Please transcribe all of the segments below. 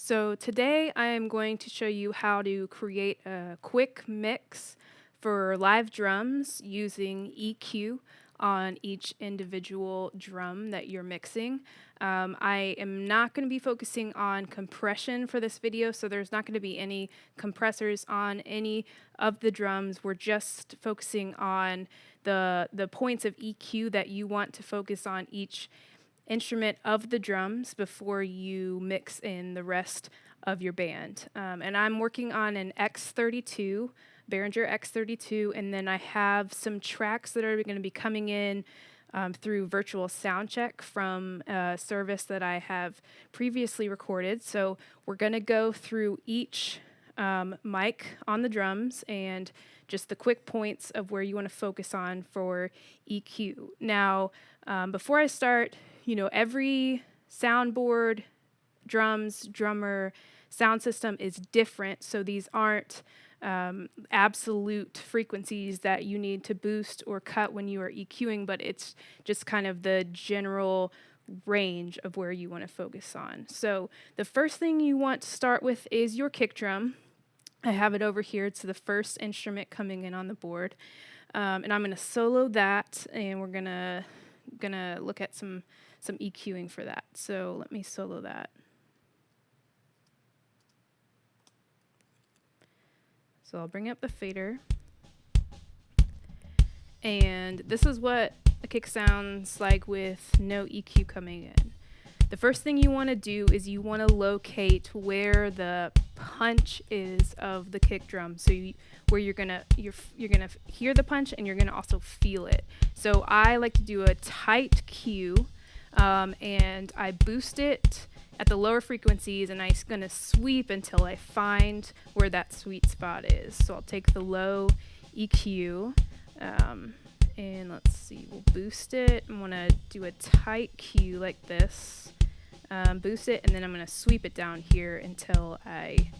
So today I am going to show you how to create a quick mix for live drums using EQ on each individual drum that you're mixing. I am not going to be focusing on compression for this video, so there's not going to be any compressors on any of the drums. We're just focusing on the points of EQ that you want to focus on each instrument of the drums before you mix in the rest of your band. And I'm working on an X32, Behringer X32, and then I have some tracks that are going to be coming in through virtual soundcheck from a service that I have previously recorded. So we're going to go through each mic on the drums and just the quick points of where you want to focus on for EQ. Now, before I start, every soundboard, drums, drummer, sound system is different. So these aren't absolute frequencies that you need to boost or cut when you are EQing, but it's just kind of the general range of where you want to focus on. So the first thing you want to start with is your kick drum. I have it over here. It's the first instrument coming in on the board. And I'm going to solo that, and we're gonna look at some EQing for that. So let me solo that. So I'll bring up the fader. And this is what a kick sounds like with no EQ coming in. The first thing you want to do is you want to locate where the punch is of the kick drum. So where you're gonna hear the punch and you're gonna also feel it. So I like to do a tight Q, and I boost it at the lower frequencies, and I'm gonna sweep until I find where that sweet spot is. So I'll take the low EQ, and let's see, we'll boost it. I want to do a tight Q like this. Boost it, and then I'm going to sweep it down here until I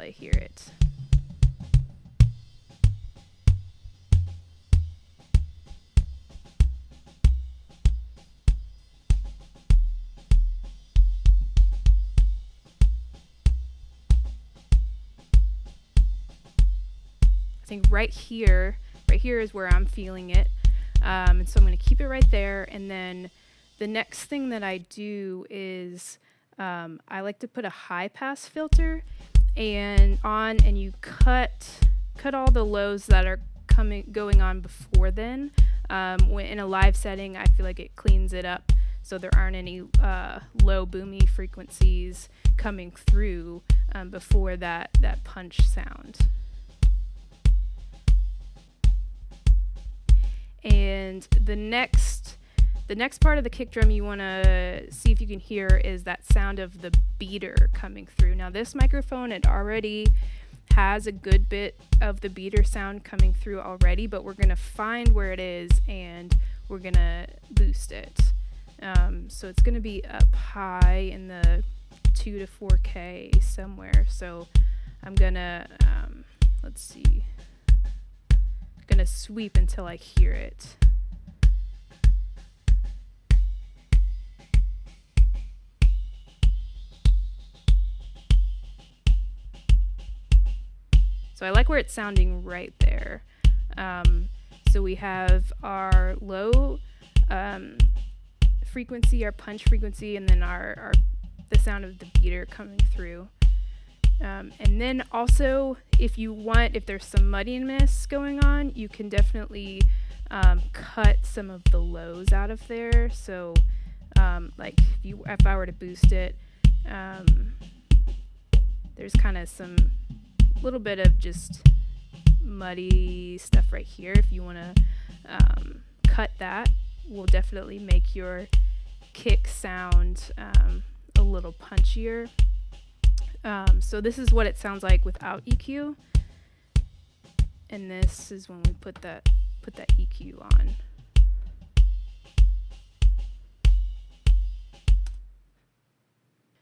hear it. I think right here is where I'm feeling it, and so I'm going to keep it right there, and then the next thing that I do is I like to put a high pass filter and you cut all the lows that are going on before then. When in a live setting, I feel like it cleans it up so there aren't any low boomy frequencies coming through before that punch sound. And the next part of the kick drum you want to see if you can hear is that sound of the beater coming through. Now this microphone, it already has a good bit of the beater sound coming through already, but we're going to find where it is and we're going to boost it. So it's going to be up high in the 2 to 4K somewhere. So I'm going to, let's see, I'm going to sweep until I hear it. So I like where it's sounding right there. So we have our low frequency, our punch frequency, and then the sound of the beater coming through. And then also, if there's some muddiness going on, you can definitely cut some of the lows out of there. So like if I were to boost it, there's kind of some little bit of just muddy stuff right here. If you want to cut that, will definitely make your kick sound a little punchier. So this is what it sounds like without EQ, and this is when we put that EQ on.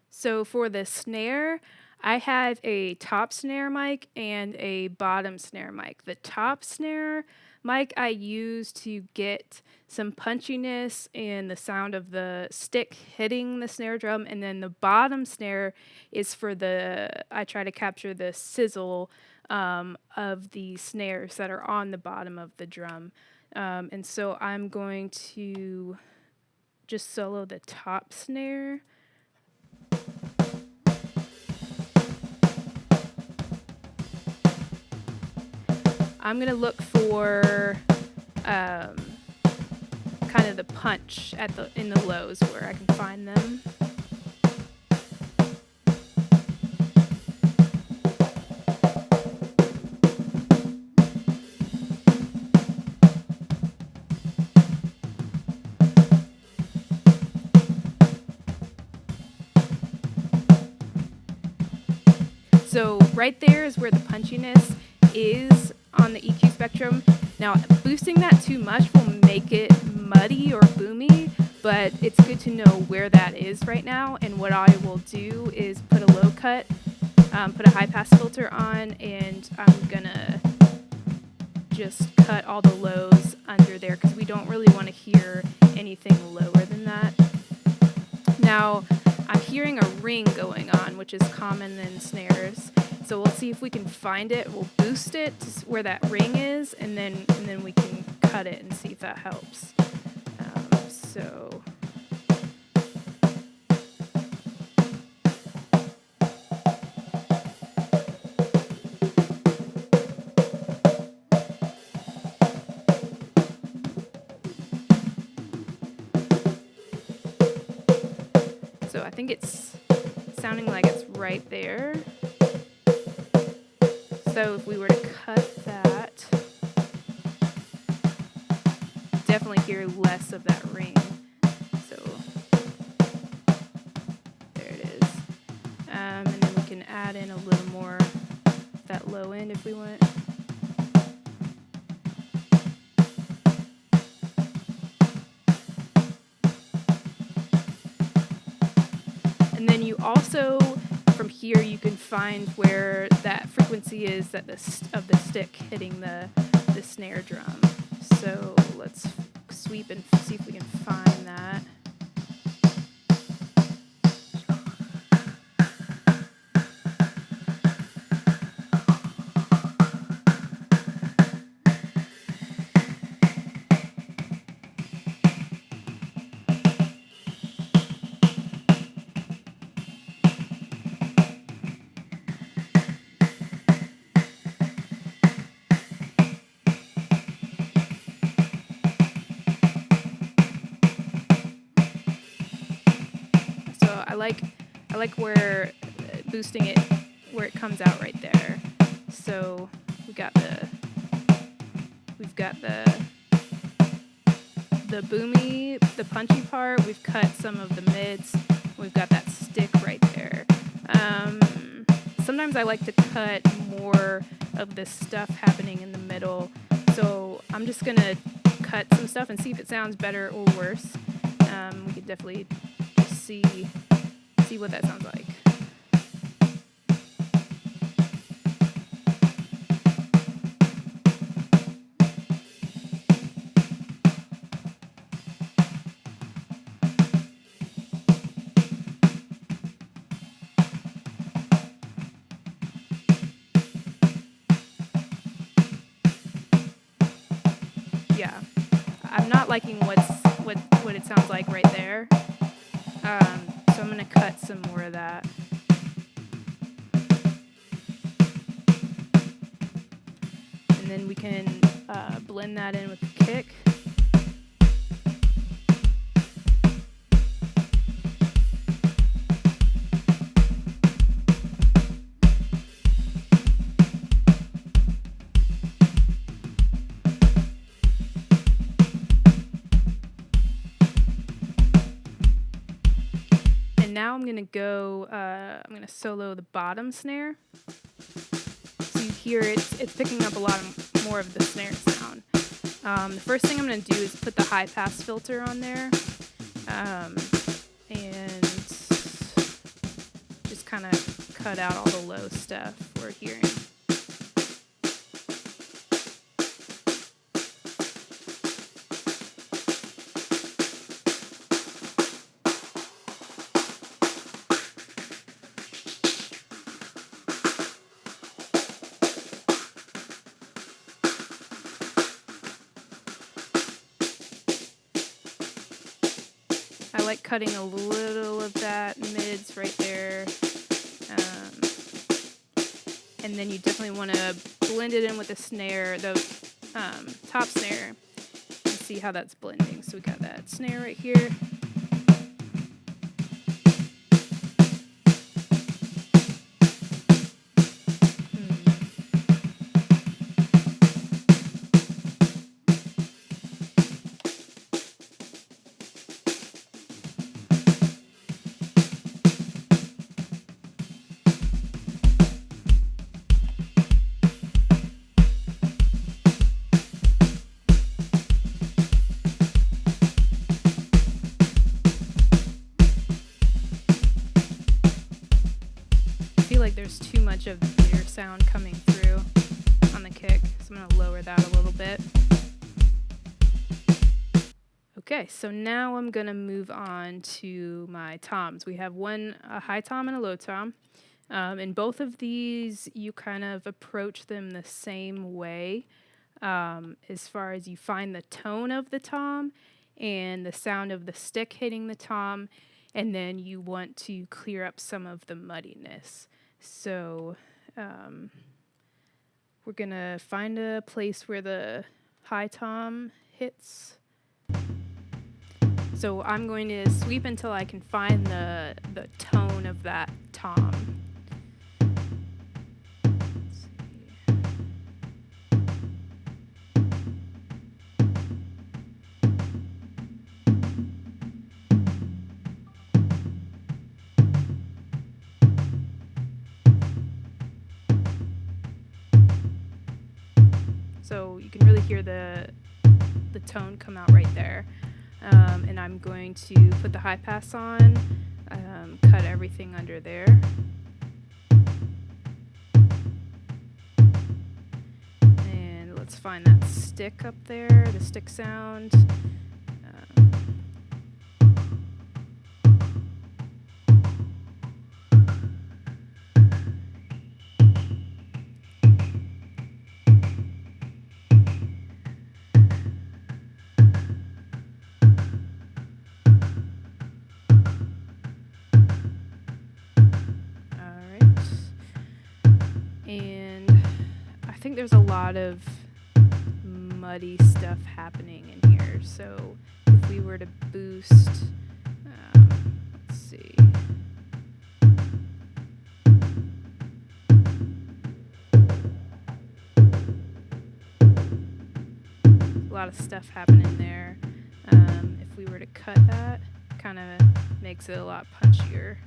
So for the snare, I have a top snare mic and a bottom snare mic. The top snare mic I use to get some punchiness and the sound of the stick hitting the snare drum, and then the bottom snare is for I try to capture the sizzle of the snares that are on the bottom of the drum. And so I'm going to just solo the top snare. I'm going to look for kind of the punch in the lows where I can find them. So right there is where the punchiness is on the EQ spectrum. Now, boosting that too much will make it muddy or boomy, but it's good to know where that is right now. And what I will do is put a low cut, put a high pass filter on, and I'm gonna just cut all the lows under there because we don't really want to hear anything lower than that. Now, I'm hearing a ring going on, which is common in snares. So we'll see if we can find it. We'll boost it to where that ring is, and then we can cut it and see if that helps. So I think it's sounding like it's right there. So if we were to cut that, definitely hear less of that ring. So there it is. And then we can add in a little more of that low end if we want. And then you also, from here, you can find where that frequency is of the stick hitting the snare drum. So let's sweep and see if we can find that. I like where boosting it where it comes out right there. So we've got the boomy, the punchy part. We've cut some of the mids. We've got that stick right there. Sometimes I like to cut more of the stuff happening in the middle. So I'm just gonna cut some stuff and see if it sounds better or worse. We could definitely just see what that sounds like. Yeah, I'm not liking what it sounds like right there. So I'm going to cut some more of that. And then we can blend that in with the kick. And now I'm gonna solo the bottom snare. So you hear it's picking up a lot more of the snare sound. The first thing I'm gonna do is put the high pass filter on there, and just kind of cut out all the low stuff we're hearing. like cutting a little of that mids right there. And then you definitely want to blend it in with the snare, the top snare, and see how that's blending. So we got that snare right here. I feel like there's too much of the beater sound coming through on the kick, so I'm going to lower that a little bit. Okay, so now I'm going to move on to my toms. We have a high tom and a low tom. In both of these, you kind of approach them the same way as far as you find the tone of the tom and the sound of the stick hitting the tom, and then you want to clear up some of the muddiness. So we're going to find a place where the high tom hits. So I'm going to sweep until I can find the tone of that tom. So you can really hear the tone come out right there. And I'm going to put the high pass on, cut everything under there. And let's find that stick up there, the stick sound. And I think there's a lot of muddy stuff happening in here. So if we were to boost, let's see. A lot of stuff happening there. If we were to cut that, kind of makes it a lot punchier.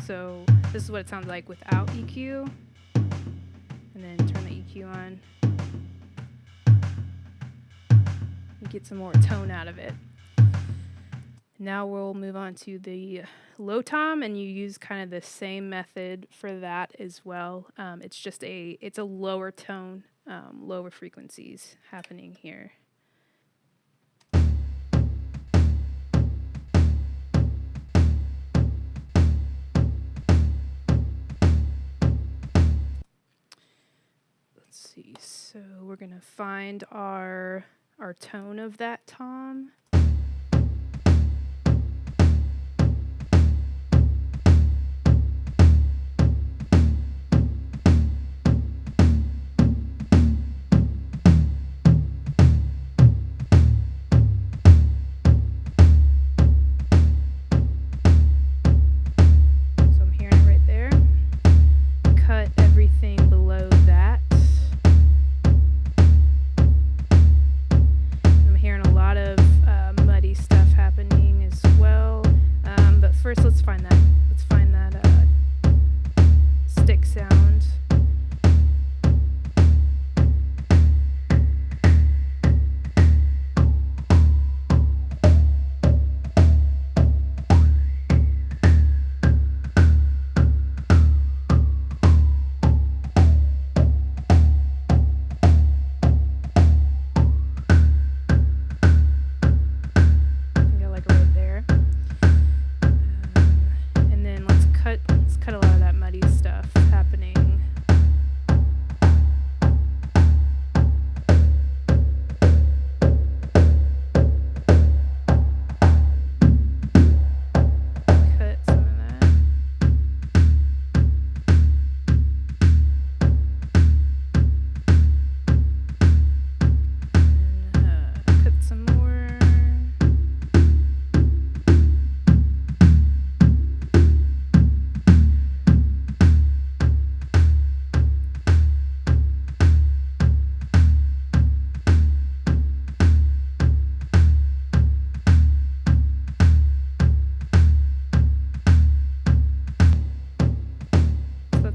So this is what it sounds like without EQ. And then turn the EQ on. You get some more tone out of it. Now we'll move on to the low tom, and you use kind of the same method for that as well. It's just it's a lower tone, lower frequencies happening here. Let's see. So we're gonna find our tone of that tom.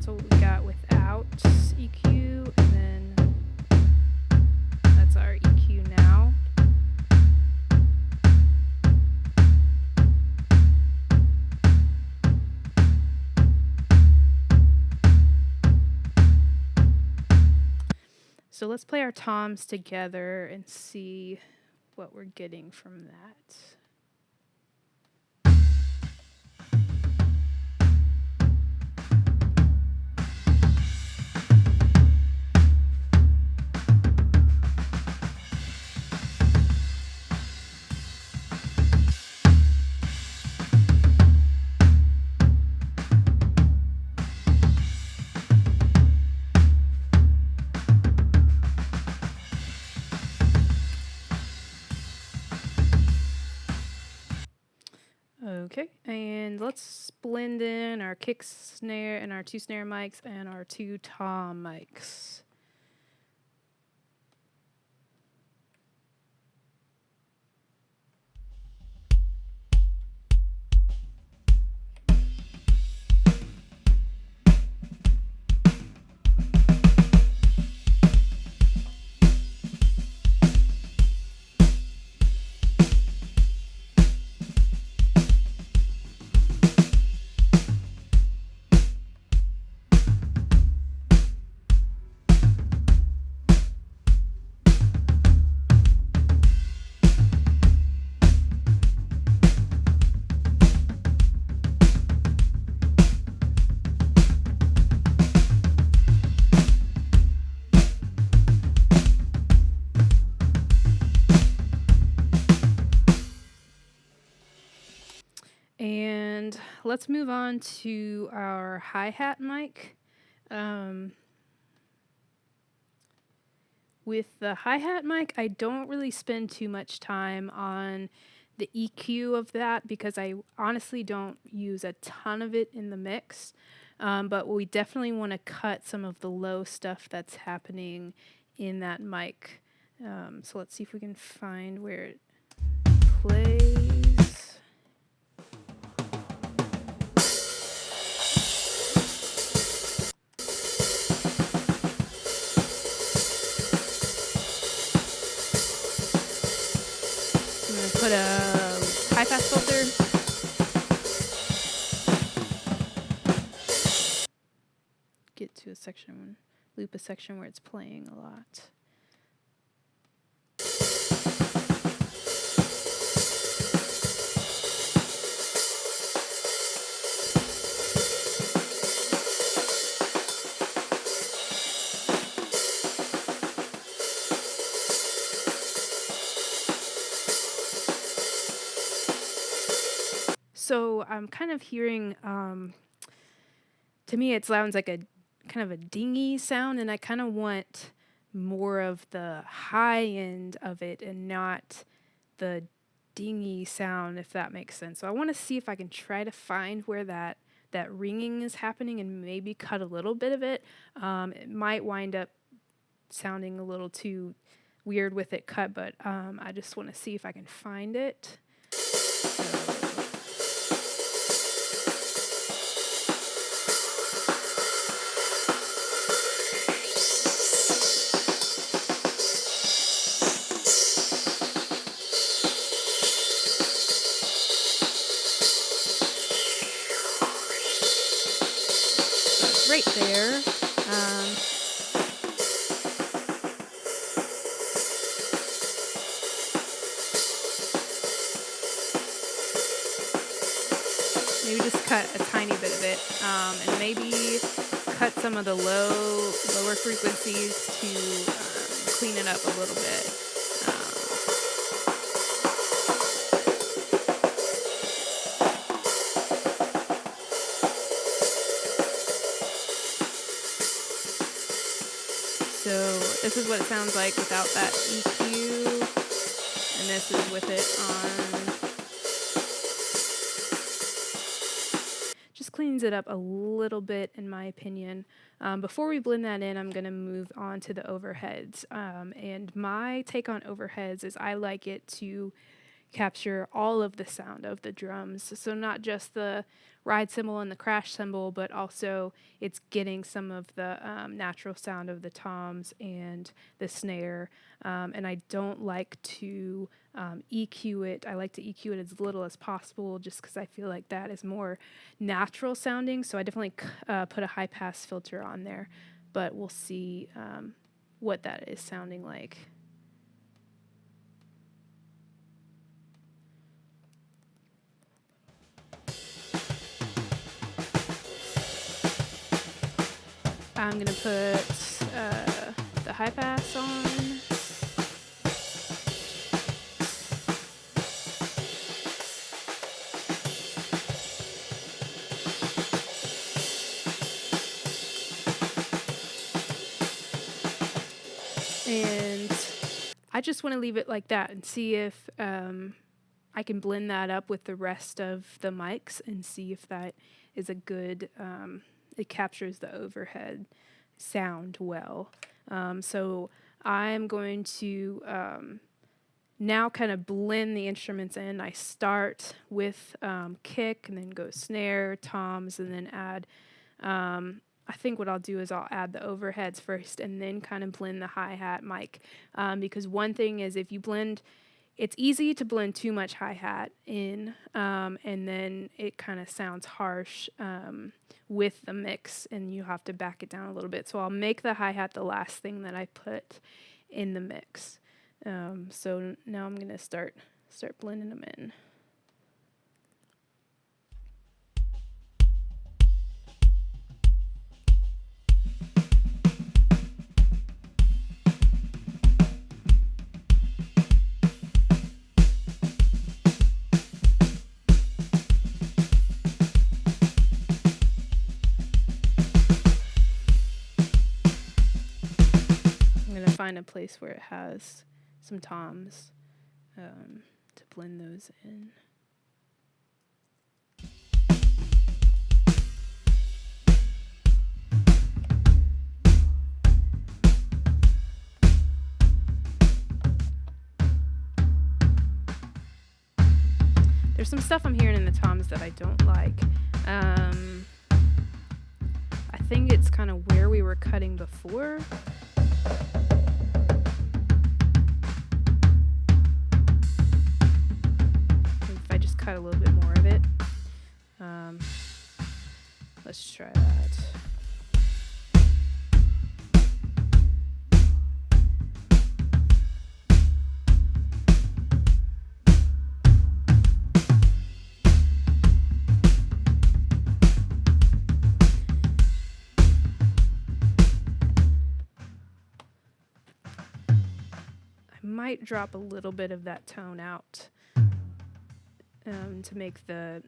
that's what we got without EQ, and then that's our EQ now. So let's play our toms together and see what we're getting from that. Okay, and let's blend in our kick snare and our 2 snare mics and our 2 tom mics. And let's move on to our hi-hat mic. With the hi-hat mic, I don't really spend too much time on the EQ of that because I honestly don't use a ton of it in the mix. But we definitely want to cut some of the low stuff that's happening in that mic. So let's see if we can find where it plays. I'm going to put a high-pass filter. Get to a section, loop a section where it's playing a lot. So I'm kind of hearing, to me it sounds like a kind of a dingy sound, and I kind of want more of the high end of it and not the dingy sound, if that makes sense. So I want to see if I can try to find where that ringing is happening and maybe cut a little bit of it. It might wind up sounding a little too weird with it cut, but I just want to see if I can find it. Right there. Maybe just cut a tiny bit of it, and maybe cut some of the lower frequencies to clean it up a little bit. So this is what it sounds like without that EQ, and this is with it on. Just cleans it up a little bit, in my opinion. Before we blend that in, I'm going to move on to the overheads. And my take on overheads is I like it to capture all of the sound of the drums. So not just the ride cymbal and the crash cymbal, but also it's getting some of the natural sound of the toms and the snare. And I don't like to EQ it. I like to EQ it as little as possible just because I feel like that is more natural sounding. So I definitely put a high pass filter on there, but we'll see what that is sounding like. I'm going to put the high pass on. And I just want to leave it like that and see if I can blend that up with the rest of the mics and see if that is a good, it captures the overhead sound well. So I'm going to now kind of blend the instruments in. I start with kick and then go snare, toms, and then add, I think what I'll do is I'll add the overheads first and then kind of blend the hi-hat mic. Because one thing is if you blend, it's easy to blend too much hi-hat in, and then it kind of sounds harsh with the mix, and you have to back it down a little bit. So I'll make the hi-hat the last thing that I put in the mix. So now I'm going to start blending them in. Find a place where it has some toms to blend those in. There's some stuff I'm hearing in the toms that I don't like. I think it's kind of where we were cutting before. Cut a little bit more of it. Let's try that. I might drop a little bit of that tone out. To make the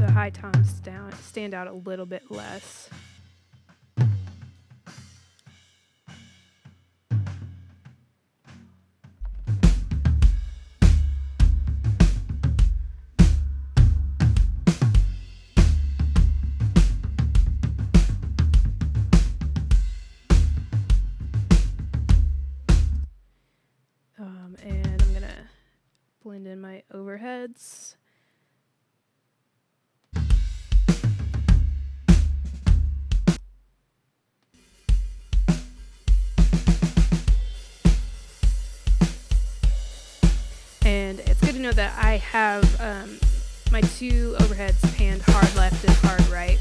high toms stand out a little bit less. And I'm gonna blend in my overheads. And it's good to know that I have my two overheads panned hard left and hard right.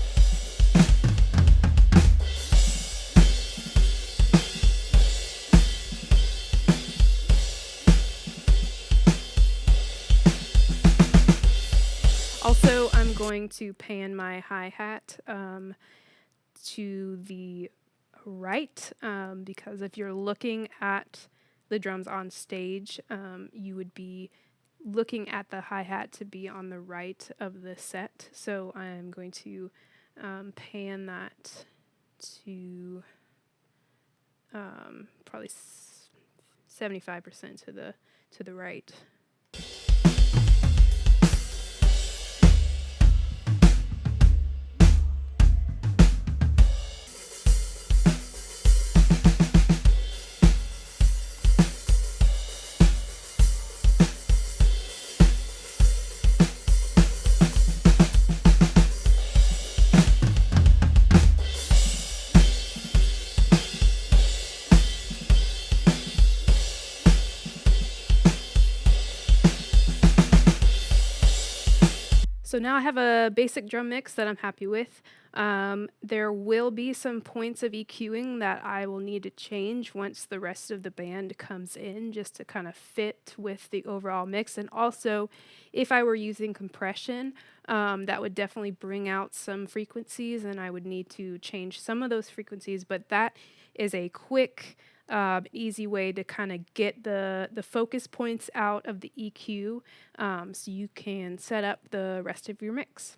Also, I'm going to pan my hi-hat to the right because if you're looking at the drums on stage, you would be looking at the hi-hat to be on the right of the set. So I'm going to pan that to probably 75% to the right. So now I have a basic drum mix that I'm happy with. There will be some points of EQing that I will need to change once the rest of the band comes in, just to kind of fit with the overall mix. And also, if I were using compression, that would definitely bring out some frequencies, and I would need to change some of those frequencies. But that is a quick, easy way to kind of get the focus points out of the EQ, so you can set up the rest of your mix.